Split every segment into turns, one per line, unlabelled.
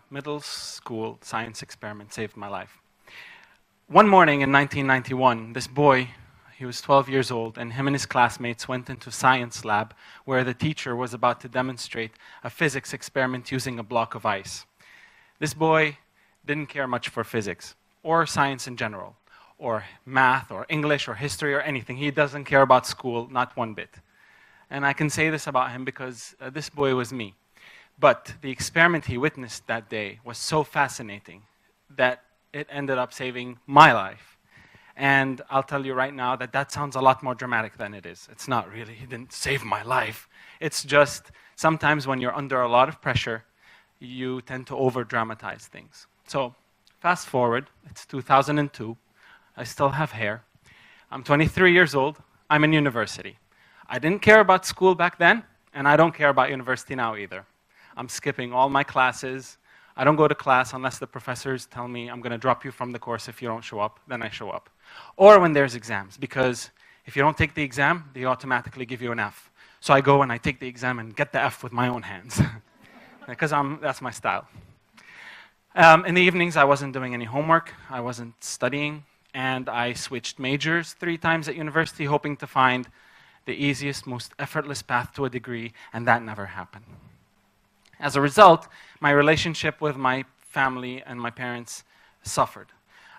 middle school science experiment saved my life. One morning in 1991, this boy, he was 12 years old, and him and his classmates went into science lab where the teacher was about to demonstrate a physics experiment using a block of ice. This boy didn't care much for physics, or science in general, or math, or English, or history, or anything. He doesn't care about school, not one bit. And I can say this about him because this boy was me. But the experiment he witnessed that day was so fascinating that it ended up saving my life. And I'll tell you right now that that sounds a lot more dramatic than it is. It's not really, he didn't save my life. It's just sometimes when you're under a lot of pressure, you tend to over-dramatize things. So fast forward, it's 2002. I still have hair. I'm 23 years old. I'm in university. I didn't care about school back then, and I don't care about university now either. I'm skipping all my classes. I don't go to class unless the professors tell me I'm going to drop you from the course if you don't show up, then I show up. Or when there's exams, because if you don't take the exam, they automatically give you an F. So I go and I take the exam and get the F with my own hands, because that's my style. In the evenings, I wasn't doing any homework, I wasn't studying, and I switched majors 3 times at university, hoping to find the easiest, most effortless path to a degree, and that never happened. As a result, my relationship with my family and my parents suffered.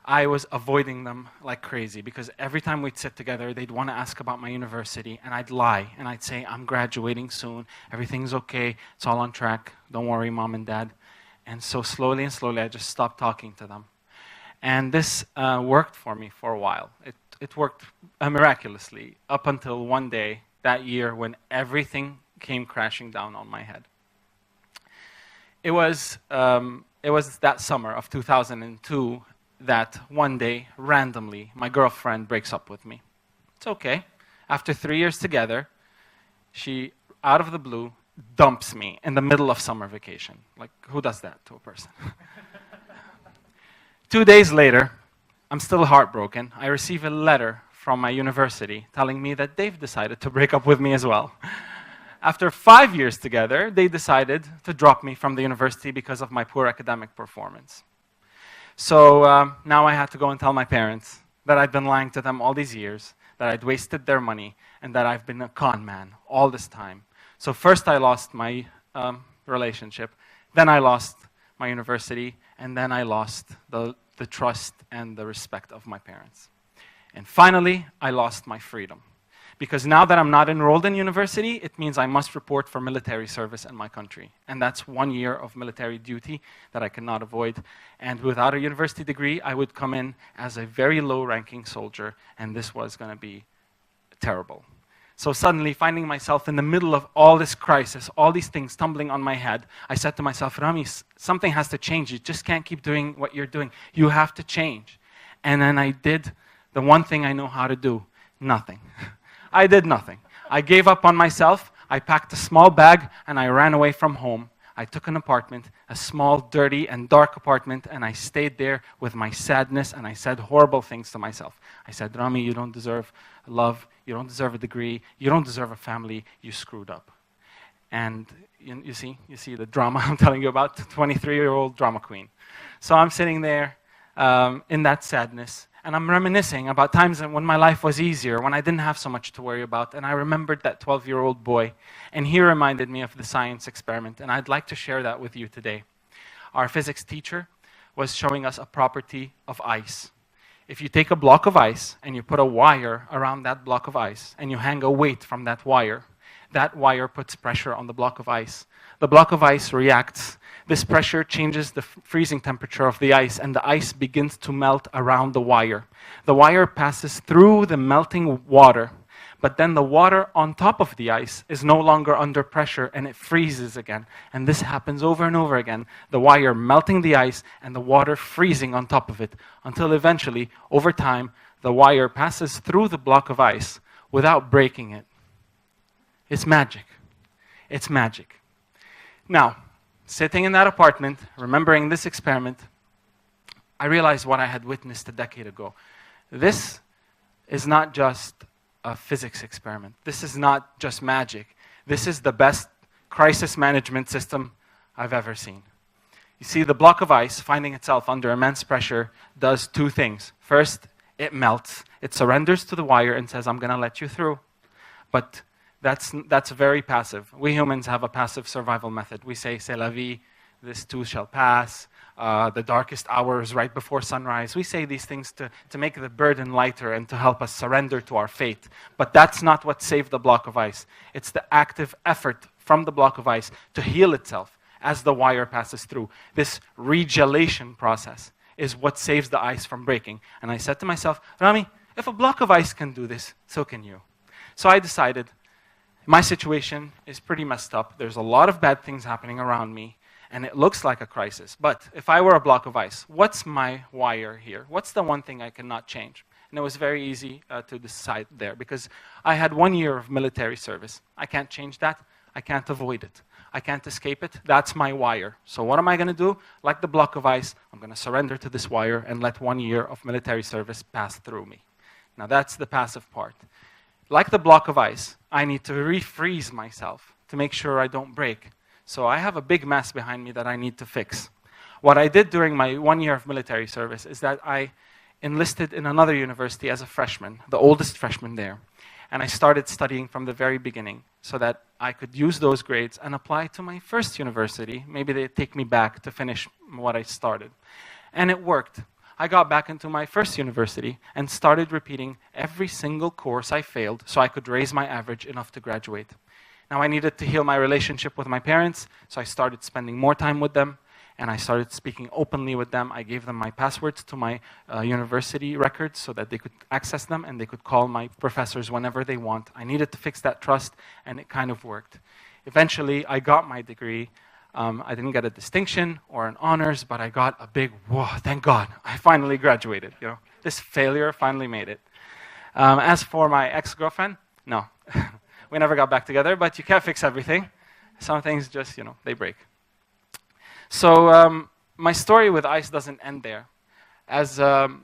I was avoiding them like crazy because every time we'd sit together, they'd want to ask about my university, and I'd lie, and I'd say, I'm graduating soon, everything's okay, it's all on track, don't worry, Mom and Dad. And so slowly and slowly, I just stopped talking to them. And this worked for me for a while. It worked miraculously up until one day that year when everything came crashing down on my head. It was that summer of 2002 that one day, randomly, my girlfriend breaks up with me. It's okay. After 3 years together, she, out of the blue, dumps me in the middle of summer vacation. Like, who does that to a person? 2 days later, I'm still heartbroken. I receive a letter from my university telling me that they've decided to break up with me as well. After 5 years together, they decided to drop me from the university because of my poor academic performance. So now I had to go and tell my parents that I'd been lying to them all these years, that I'd wasted their money, and that I've been a con man all this time. So first I lost my relationship, then I lost my university, and then I lost the trust and the respect of my parents. And finally, I lost my freedom. Because now that I'm not enrolled in university, it means I must report for military service in my country. And that's 1 year of military duty that I cannot avoid. And without a university degree, I would come in as a very low-ranking soldier, and this was going to be terrible. So suddenly, finding myself in the middle of all this crisis, all these things tumbling on my head, I said to myself, Rami, something has to change. You just can't keep doing what you're doing. You have to change. And then I did the one thing I know how to do, nothing. I did nothing. I gave up on myself, I packed a small bag, and I ran away from home. I took an apartment, a small, dirty, and dark apartment, and I stayed there with my sadness, and I said horrible things to myself. I said, Rami, you don't deserve love, you don't deserve a degree, you don't deserve a family, you screwed up. And you see the drama I'm telling you about, 23-year-old drama queen. So I'm sitting there in that sadness, and I'm reminiscing about times when my life was easier, when I didn't have so much to worry about. And I remembered that 12-year-old boy, and he reminded me of the science experiment, and I'd like to share that with you today. Our physics teacher was showing us a property of ice. If you take a block of ice and you put a wire around that block of ice, and you hang a weight from that wire puts pressure on the block of ice. The block of ice reacts. This pressure changes the freezing temperature of the ice, and the ice begins to melt around the wire. The wire passes through the melting water, but then the water on top of the ice is no longer under pressure, and it freezes again. And this happens over and over again, the wire melting the ice and the water freezing on top of it, until eventually, over time, the wire passes through the block of ice without breaking it. It's magic. It's magic. Now, sitting in that apartment, remembering this experiment, I realized what I had witnessed a decade ago. This is not just a physics experiment. This is not just magic. This is the best crisis management system I've ever seen. You see, the block of ice, finding itself under immense pressure, does two things. First, it melts. It surrenders to the wire and says, I'm going to let you through. But that's very passive. We humans have a passive survival method. We say, c'est la vie, this too shall pass, the darkest hours right before sunrise. We say these things to make the burden lighter and to help us surrender to our fate. But that's not what saved the block of ice. It's the active effort from the block of ice to heal itself as the wire passes through. This regelation process is what saves the ice from breaking. And I said to myself, Rami, if a block of ice can do this, so can you. So I decided, my situation is pretty messed up. There's a lot of bad things happening around me, and it looks like a crisis. But if I were a block of ice, what's my wire here? What's the one thing I cannot change? And it was very easy to decide there, because I had 1 year of military service. I can't change that. I can't avoid it. I can't escape it. That's my wire. So what am I going to do? Like the block of ice, I'm going to surrender to this wire and let 1 year of military service pass through me. Now that's the passive part. Like the block of ice, I need to refreeze myself to make sure I don't break. So I have a big mess behind me that I need to fix. What I did during my 1 year of military service is that I enlisted in another university as a freshman, the oldest freshman there. And I started studying from the very beginning so that I could use those grades and apply to my first university. Maybe they'd take me back to finish what I started. And it worked. I got back into my first university and started repeating every single course I failed so I could raise my average enough to graduate. Now I needed to heal my relationship with my parents, so I started spending more time with them, and I started speaking openly with them. I gave them my passwords to my university records so that they could access them and they could call my professors whenever they want. I needed to fix that trust, and it kind of worked. Eventually, I got my degree. I didn't get a distinction or an honors, but I got a big, whoa, thank God, I finally graduated. You know, this failure finally made it. As for my ex-girlfriend, no. We never got back together, but you can't fix everything. Some things just, they break. So my story with ice doesn't end there. As when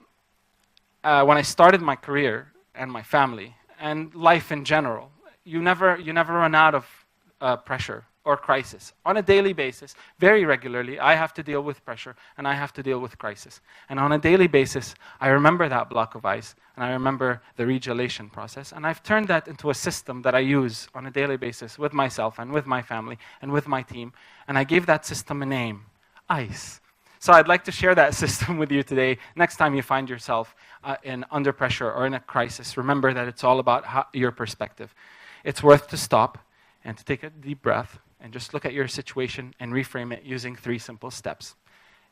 I started my career and my family and life in general, you never run out of pressure or crisis. On a daily basis, very regularly, I have to deal with pressure and I have to deal with crisis. And on a daily basis, I remember that block of ice and I remember the regelation process. And I've turned that into a system that I use on a daily basis with myself and with my family and with my team. And I gave that system a name, ICE. So I'd like to share that system with you today. Next time you find yourself under pressure or in a crisis, remember that it's all about your perspective. It's worth to stop and to take a deep breath and just look at your situation and reframe it using 3 simple steps.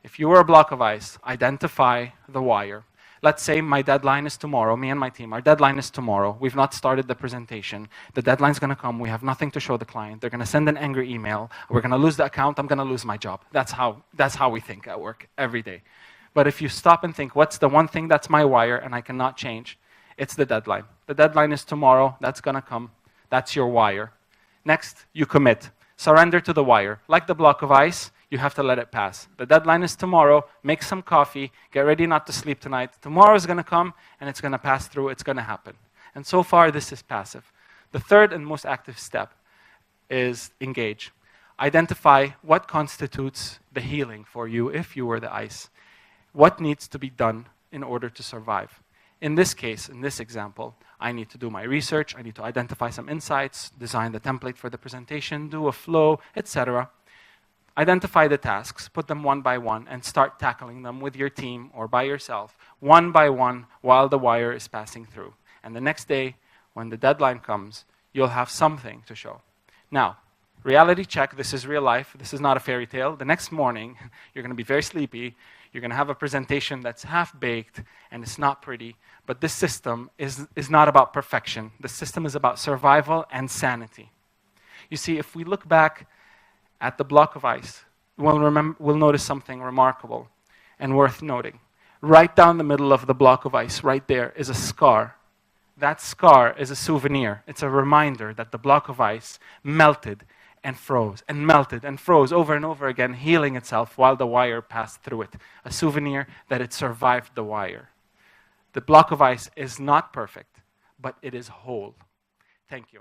If you were a block of ice, identify the wire. Let's say my deadline is tomorrow, me and my team, our deadline is tomorrow. We've not started the presentation. The deadline's going to come. We have nothing to show the client. They're going to send an angry email. We're going to lose the account. I'm going to lose my job. That's how we think at work every day. But if you stop and think, what's the one thing that's my wire and I cannot change? It's the deadline. The deadline is tomorrow. That's going to come. That's your wire. Next, you commit. Surrender to the wire. Like the block of ice, you have to let it pass. The deadline is tomorrow. Make some coffee. Get ready not to sleep tonight. Tomorrow is going to come, and it's going to pass through. It's going to happen. And so far, this is passive. The third and most active step is engage. Identify what constitutes the healing for you if you were the ice. What needs to be done in order to survive? In this case, in this example, I need to do my research, I need to identify some insights, design the template for the presentation, do a flow, etc. Identify the tasks, put them one by one, and start tackling them with your team or by yourself, one by one, while the wire is passing through. And the next day, when the deadline comes, you'll have something to show. Now, reality check, this is real life, this is not a fairy tale. The next morning, you're going to be very sleepy, you're going to have a presentation that's half-baked, and it's not pretty. But this system is not about perfection. The system is about survival and sanity. You see, if we look back at the block of ice, we'll notice something remarkable and worth noting. Right down the middle of the block of ice, right there, is a scar. That scar is a souvenir. It's a reminder that the block of ice melted and froze, and melted and froze over and over again, healing itself while the wire passed through it. A souvenir that it survived the wire. The block of ice is not perfect, but it is whole. Thank you.